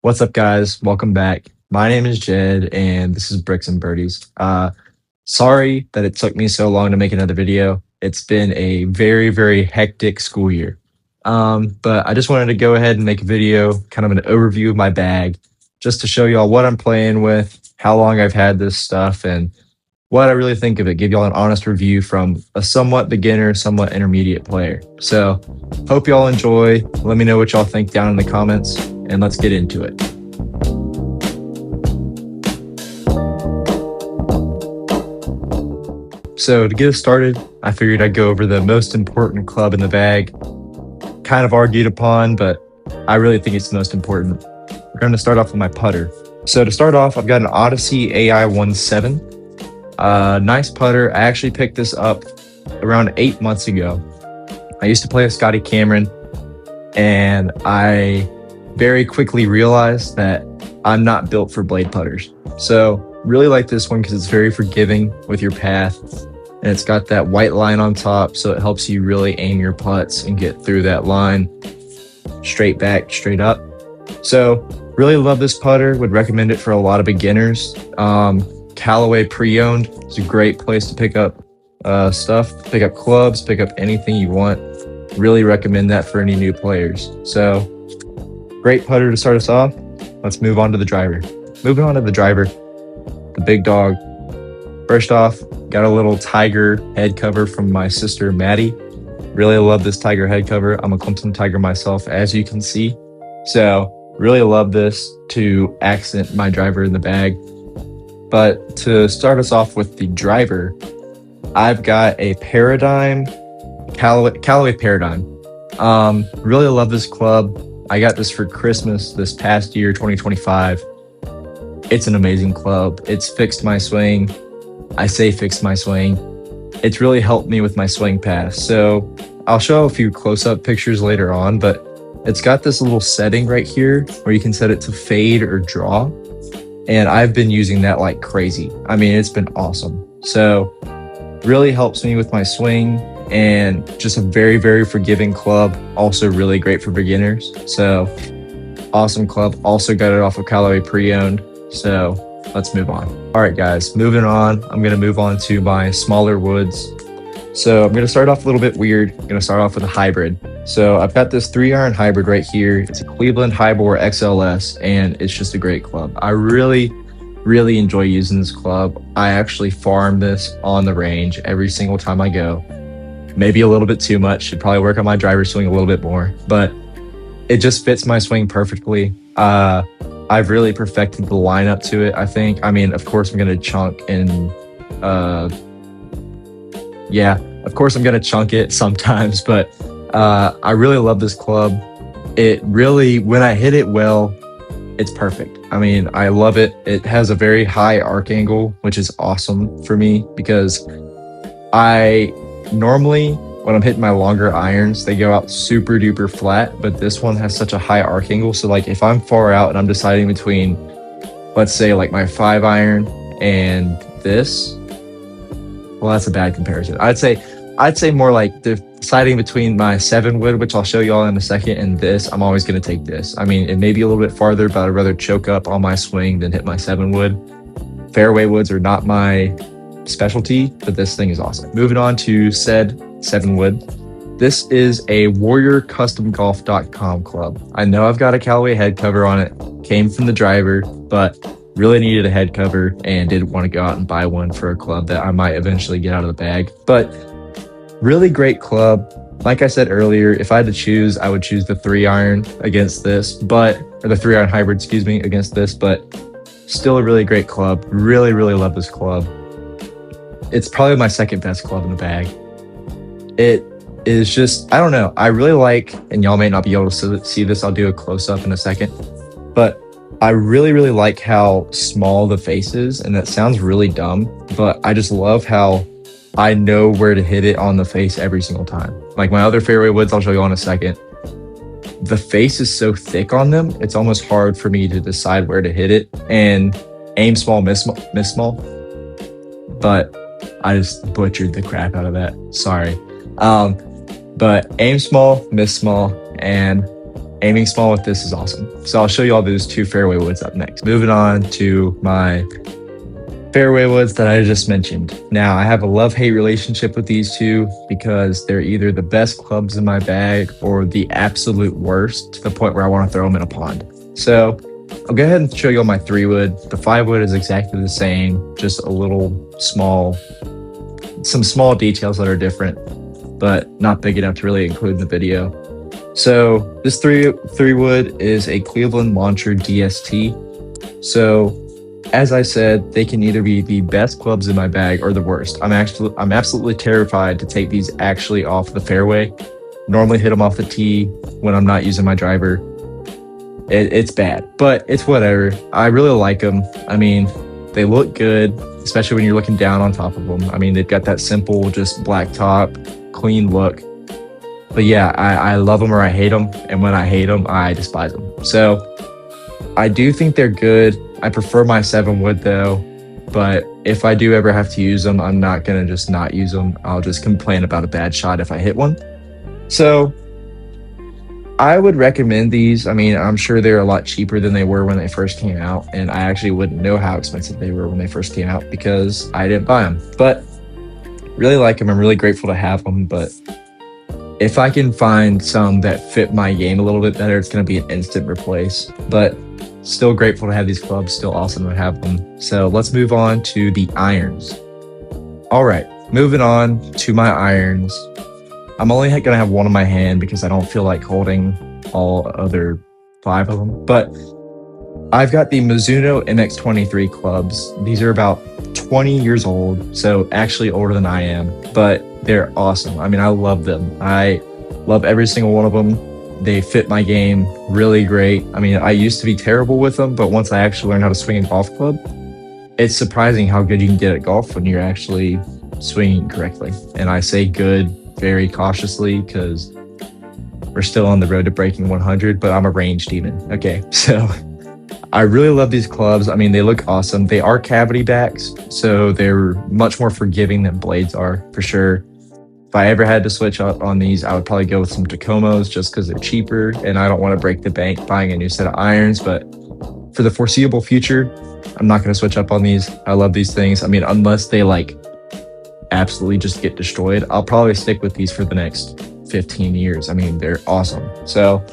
What's up, guys? Welcome back. My name is Jed, and this is Bricks and Birdies. Sorry that it took me so long to make another video. It's been a very, very hectic school year. But I just wanted to go ahead and make a video, kind of an overview of my bag, just to show y'all what I'm playing with, how long I've had this stuff, and what I really think of it. Give y'all an honest review from a somewhat beginner, somewhat intermediate player. So, hope y'all enjoy. Let me know what y'all think down in the comments, and let's get into it. So to get us started, I figured I'd go over the most important club in the bag. Kind of argued upon, but I really think it's the most important. We're going to start off with my putter. So to start off, I've got an Odyssey AI 17. Nice putter. I actually picked this up around 8 months ago. I used to play with Scotty Cameron, and I very quickly realized that I'm not built for blade putters. So really like this one because it's very forgiving with your path, and it's got that white line on top, so it helps you really aim your putts and get through that line straight back, straight up. So really love this putter. Would recommend it for a lot of beginners. Callaway pre-owned is a great place to pick up stuff, pick up clubs, pick up anything you want. Really recommend that for any new players. So great putter to start us off. Let's move on to the driver. Moving on to the driver, the big dog. First off, got a little tiger head cover from my sister Maddie. Really love this tiger head cover. I'm a Clemson Tiger myself, as you can see. So really love this to accent my driver in the bag. But to start us off with the driver, I've got a Paradigm, Callaway Paradigm. Really love this club. I got this for Christmas this past year, 2025. It's an amazing club. It's fixed my swing. I say fixed my swing. It's really helped me with my swing pass. So I'll show a few close-up pictures later on, but it's got this little setting right here where you can set it to fade or draw. And I've been using that like crazy. I mean, it's been awesome. So really helps me with my swing, and just a very, very forgiving club. Also really great for beginners. So awesome club. Also got it off of Callaway pre-owned. So let's move on. All right, guys, moving on. I'm going to move on to my smaller woods. So I'm going to start off a little bit weird. I'm going to start off with a hybrid. So I've got this 3-iron hybrid right here. It's a Cleveland Highbore XLS, and it's just a great club. I really, really enjoy using this club. I actually farm this on the range every single time I go. Maybe a little bit too much. Should probably work on my driver swing a little bit more, but it just fits my swing perfectly. I've really perfected the lineup to it, I think. I mean, of course, I'm going to chunk and of course I'm going to chunk it sometimes, but I really love this club. It really, when I hit it well, it's perfect. I mean, I love it. It has a very high arc angle, which is awesome for me because I normally, when I'm hitting my longer irons, they go out super duper flat, but this one has such a high arc angle. So like if I'm far out and I'm deciding between, let's say like my 5-iron and this, well, that's a bad comparison. I'd say more like deciding between my 7-wood, which I'll show y'all in a second, and this, I'm always going to take this. I mean, it may be a little bit farther, but I'd rather choke up on my swing than hit my 7-wood. Fairway woods are not my specialty, but this thing is awesome. Moving on to said 7-wood. This is a warriorcustomgolf.com club. I know I've got a Callaway head cover on it, came from the driver, but really needed a head cover and didn't want to go out and buy one for a club that I might eventually get out of the bag. But really great club. Like I said earlier, if I had to choose, I would choose the 3-iron against this, or the 3-iron hybrid, excuse me, against this, but still a really great club. Really, really love this club. It's probably my second best club in the bag. It is just, I don't know. I really like, and y'all may not be able to see this, I'll do a close up in a second, but I really, really like how small the face is. And that sounds really dumb, but I just love how I know where to hit it on the face every single time. Like my other fairway woods, I'll show you in a second. The face is so thick on them, it's almost hard for me to decide where to hit it. And aim small, miss small. But I just butchered the crap out of that. Sorry. But aim small, miss small, and aiming small with this is awesome. So I'll show you all those two fairway woods up next. Moving on to my fairway woods that I just mentioned. Now, I have a love-hate relationship with these two because they're either the best clubs in my bag or the absolute worst, to the point where I want to throw them in a pond. So I'll go ahead and show you all my 3-wood. The 5-wood is exactly the same, just a little small, some small details that are different, but not big enough to really include in the video. So this 3-wood is a Cleveland Launcher DST. So as I said, they can either be the best clubs in my bag or the worst. I'm absolutely terrified to take these actually off the fairway. Normally hit them off the tee when I'm not using my driver. It's bad, but it's whatever. I really like them. I mean, they look good, especially when you're looking down on top of them. I mean, they've got that simple, just black top, clean look. But yeah, I love them or I hate them. And when I hate them, I despise them. So I do think they're good. I prefer my 7-wood though. But if I do ever have to use them, I'm not going to just not use them. I'll just complain about a bad shot if I hit one. So I would recommend these. I mean, I'm sure they're a lot cheaper than they were when they first came out. And I actually wouldn't know how expensive they were when they first came out because I didn't buy them. But really like them. I'm really grateful to have them. But if I can find some that fit my game a little bit better, it's going to be an instant replace. But still grateful to have these clubs. Still awesome to have them. So let's move on to the irons. All right, moving on to my irons. I'm only going to have one in my hand because I don't feel like holding all other 5 of them. But I've got the Mizuno MX-23 clubs. These are about 20 years old, so actually older than I am, but they're awesome. I mean, I love them. I love every single one of them. They fit my game really great. I mean, I used to be terrible with them, but once I actually learned how to swing a golf club, it's surprising how good you can get at golf when you're actually swinging correctly. And I say good very cautiously because we're still on the road to breaking 100, but I'm a range demon. Okay, so I really love these clubs. I mean, they look awesome. They are cavity backs, so they're much more forgiving than blades are, for sure. If I ever had to switch up on these, I would probably go with some Tacomos just because they're cheaper, and I don't want to break the bank buying a new set of irons. But for the foreseeable future, I'm not going to switch up on these. I love these things. I mean, unless they like absolutely just get destroyed, I'll probably stick with these for the next 15 years. I mean, they're awesome. So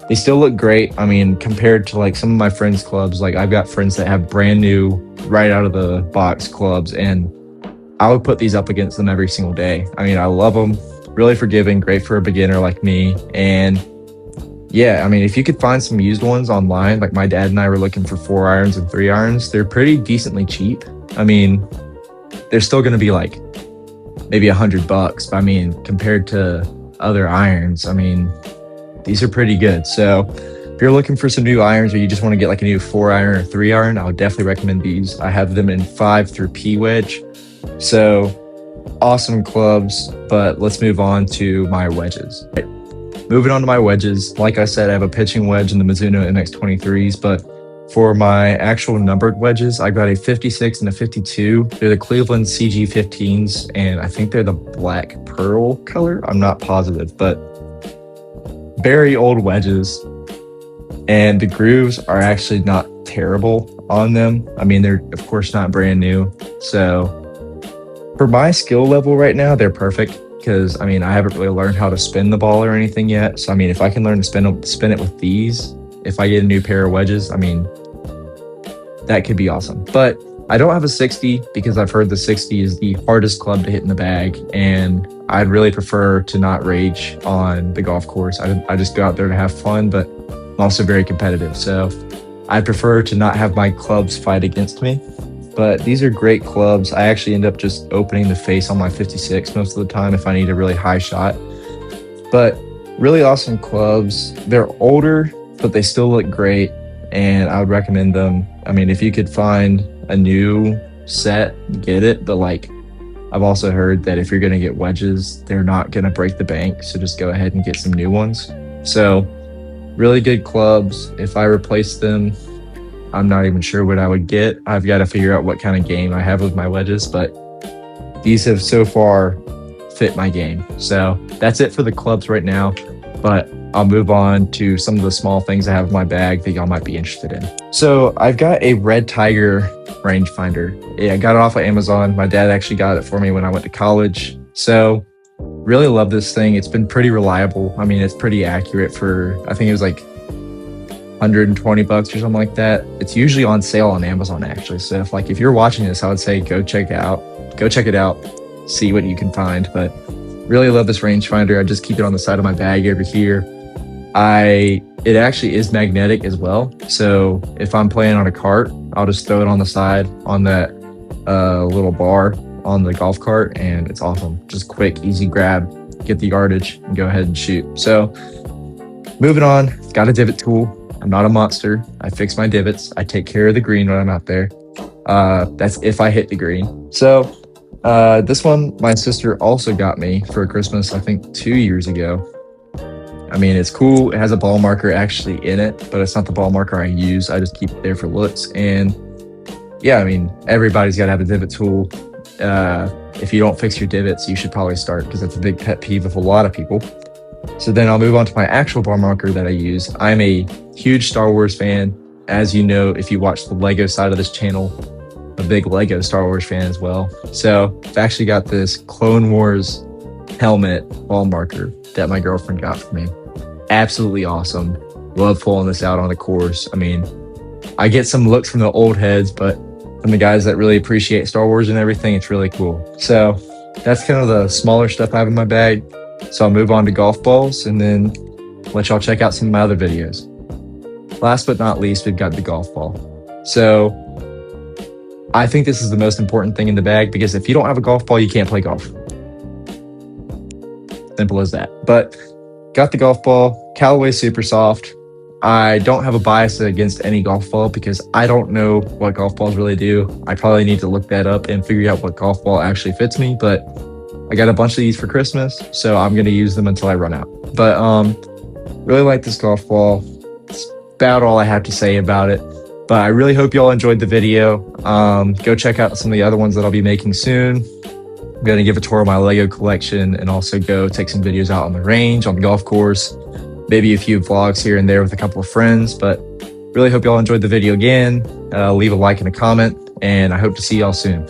they still look great. I mean, compared to like some of my friends' clubs, like I've got friends that have brand new, right out of the box clubs, and I would put these up against them every single day. I mean, I love them. Really forgiving, great for a beginner like me. And yeah, I mean, if you could find some used ones online, like my dad and I were looking for 4 irons and 3 irons, they're pretty decently cheap. I mean, they're still going to be like maybe $100, but I mean, compared to other irons, I mean, these are pretty good. So if you're looking for some new irons or you just want to get like a new 4 iron or 3 iron, I would definitely recommend these. I have them in 5 through P wedge. So awesome clubs, but let's move on to my wedges. Right. Moving on to my wedges. Like I said, I have a pitching wedge in the Mizuno MX-23s, but for my actual numbered wedges, I've got a 56 and a 52. They're the Cleveland CG15s, and I think they're the black pearl color. I'm not positive, but very old wedges. And the grooves are actually not terrible on them. I mean, they're of course not brand new. So for my skill level right now, they're perfect because I mean, I haven't really learned how to spin the ball or anything yet. So I mean, if I can learn to spin it with these, if I get a new pair of wedges, I mean, that could be awesome. But I don't have a 60 because I've heard the 60 is the hardest club to hit in the bag, and I'd really prefer to not rage on the golf course. I just go out there to have fun, but I'm also very competitive. So I prefer to not have my clubs fight against me. But these are great clubs. I actually end up just opening the face on my 56 most of the time if I need a really high shot. But really awesome clubs. They're older, but they still look great, and I would recommend them. I mean, if you could find a new set, get it. But like, I've also heard that if you're going to get wedges, they're not going to break the bank. So just go ahead and get some new ones. So really good clubs. If I replace them, I'm not even sure what I would get. I've got to figure out what kind of game I have with my wedges, but these have so far fit my game. So that's it for the clubs right now. but I'll move on to some of the small things I have in my bag that y'all might be interested in. So I've got a Red Tiger rangefinder. Yeah, I got it off of Amazon. My dad actually got it for me when I went to college. So really love this thing. It's been pretty reliable. I mean, it's pretty accurate for, I think it was like 120 bucks or something like that. It's usually on sale on Amazon actually. So if you're watching this, I would say go check it out, see what you can find. But really love this rangefinder. I just keep it on the side of my bag over here. It actually is magnetic as well. So if I'm playing on a cart, I'll just throw it on the side on that little bar on the golf cart, and it's awesome. Just quick, easy grab, get the yardage, and go ahead and shoot. So moving on, got a divot tool. I'm not a monster. I fix my divots. I take care of the green when I'm out there. That's if I hit the green. So this one, my sister also got me for Christmas, I think 2 years ago. I mean, it's cool. It has a ball marker actually in it, but it's not the ball marker I use. I just keep it there for looks. And yeah, I mean, everybody's got to have a divot tool. If you don't fix your divots, you should probably start, because that's a big pet peeve of a lot of people. So then I'll move on to my actual ball marker that I use. I'm a huge Star Wars fan. As you know, if you watch the Lego side of this channel, a big Lego Star Wars fan as well. So I've actually got this Clone Wars helmet ball marker that my girlfriend got for me. Absolutely awesome. Love pulling this out on the course. I mean, I get some looks from the old heads, but from the guys that really appreciate Star Wars and everything, it's really cool. So that's kind of the smaller stuff I have in my bag. So I'll move on to golf balls and then let y'all check out some of my other videos. Last but not least, we've got the golf ball. So I think this is the most important thing in the bag, because if you don't have a golf ball, you can't play golf. Simple as that. But got the golf ball, Callaway Super Soft. I don't have a bias against any golf ball because I don't know what golf balls really do. I probably need to look that up and figure out what golf ball actually fits me, but I got a bunch of these for Christmas, so I'm going to use them until I run out. But really like this golf ball. It's about all I have to say about it. But I really hope y'all enjoyed the video. Go check out some of the other ones that I'll be making soon. I'm going to give a tour of my Lego collection and also go take some videos out on the range, on the golf course. Maybe a few vlogs here and there with a couple of friends. But really hope y'all enjoyed the video again. Leave a like and a comment, and I hope to see y'all soon.